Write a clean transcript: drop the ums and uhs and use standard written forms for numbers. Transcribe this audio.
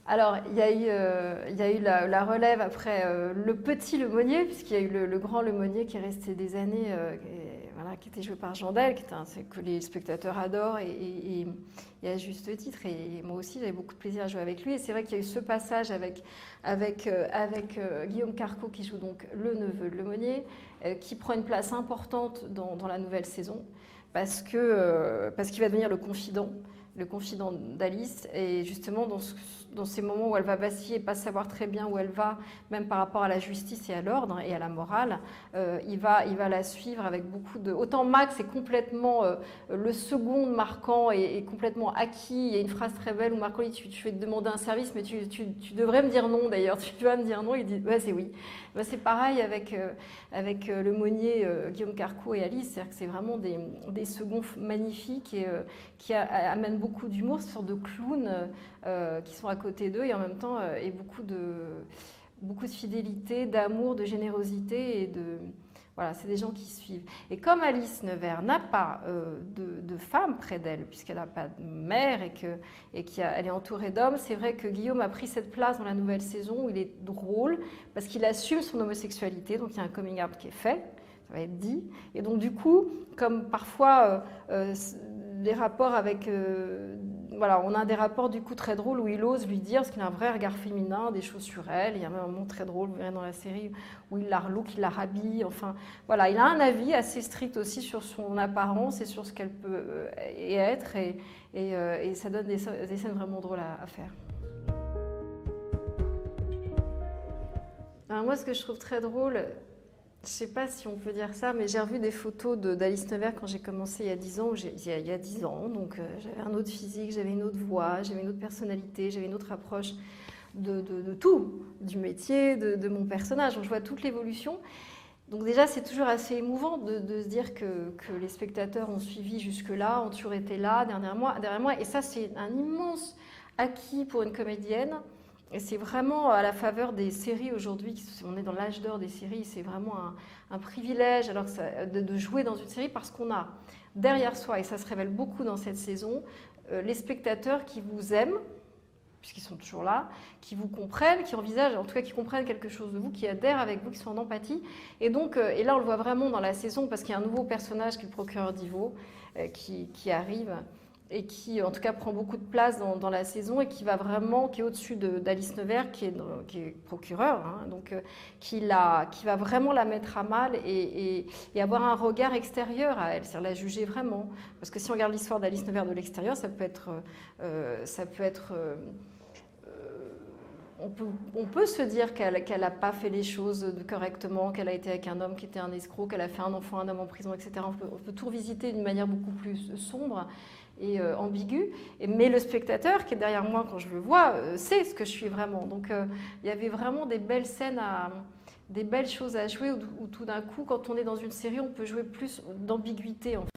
Alors, il y a eu la relève après le petit Lemonnier, puisqu'il y a eu le grand Lemonnier qui est resté des années, voilà, qui était joué par Jean Del, que les spectateurs adorent et à juste titre. Et moi aussi, j'avais beaucoup de plaisir à jouer avec lui. Et c'est vrai qu'il y a eu ce passage avec Guillaume Carcault, qui joue donc le neveu de Lemonnier, qui prend une place importante dans la nouvelle saison, parce qu'il va devenir le confident d'Alice, et justement dans ces moments où elle va vaciller, pas savoir très bien où elle va, même par rapport à la justice et à l'ordre et à la morale, il va la suivre avec beaucoup de... Autant Max est complètement le second marquant et complètement acquis. Il y a une phrase très belle où Marco dit tu vais te demander un service, mais tu devrais me dire non d'ailleurs, tu vas me dire non, il dit ouais, c'est oui. Ben, c'est pareil avec Lemonnier, Guillaume Carcault et Alice, c'est-à-dire que c'est vraiment des seconds magnifiques et qui amènent beaucoup d'humour, ce sont de clowns qui sont à côté d'eux et en même temps et beaucoup de fidélité, d'amour, de générosité et de... Voilà, c'est des gens qui suivent. Et comme Alice Nevers n'a pas de femme près d'elle, puisqu'elle n'a pas de mère et qu'elle est entourée d'hommes, c'est vrai que Guillaume a pris cette place dans la nouvelle saison où il est drôle, parce qu'il assume son homosexualité, donc il y a un coming out qui est fait, ça va être dit. Et donc du coup, comme parfois des rapports avec... voilà, on a des rapports du coup très drôles où il ose lui dire, parce qu'il a un vrai regard féminin, des choses sur elle. Il y a même un moment très drôle, vous verrez dans la série, où il la relook, il la rhabille. Enfin, voilà, il a un avis assez strict aussi sur son apparence et sur ce qu'elle peut être. Et ça donne des scènes vraiment drôles à faire. Alors moi, ce que je trouve très drôle, je ne sais pas si on peut dire ça, mais j'ai revu des photos d'Alice Nevers quand j'ai commencé il y a 10 ans, il y a 10 ans, donc j'avais un autre physique, j'avais une autre voix, j'avais une autre personnalité, j'avais une autre approche de tout, du métier, de mon personnage. Donc je vois toute l'évolution. Donc déjà, c'est toujours assez émouvant de se dire que les spectateurs ont suivi jusque-là, ont toujours été là derrière moi. Et ça, c'est un immense acquis pour une comédienne. Et c'est vraiment à la faveur des séries aujourd'hui, on est dans l'âge d'or des séries, c'est vraiment un privilège alors de jouer dans une série parce qu'on a derrière soi, et ça se révèle beaucoup dans cette saison, les spectateurs qui vous aiment, puisqu'ils sont toujours là, qui vous comprennent, qui envisagent, en tout cas qui comprennent quelque chose de vous, qui adhèrent avec vous, qui sont en empathie. Et donc, et là on le voit vraiment dans la saison parce qu'il y a un nouveau personnage qui est le procureur d'Ivo qui arrive et qui en tout cas prend beaucoup de place dans la saison et qui va vraiment, qui est au-dessus d'Alice Nevers, qui est procureur, hein, donc qui va vraiment la mettre à mal et avoir un regard extérieur à elle, c'est-à-dire la juger vraiment. Parce que si on regarde l'histoire d'Alice Nevers de l'extérieur, ça peut être on peut se dire qu'elle n'a pas fait les choses correctement, qu'elle a été avec un homme qui était un escroc, qu'elle a fait un enfant, un homme en prison, etc. On peut tout revisiter d'une manière beaucoup plus sombre et ambiguë. Mais le spectateur qui est derrière moi quand je le vois sait ce que je suis vraiment. Donc il y avait vraiment des belles scènes, des belles choses à jouer où tout d'un coup, quand on est dans une série, on peut jouer plus d'ambiguïté en fait.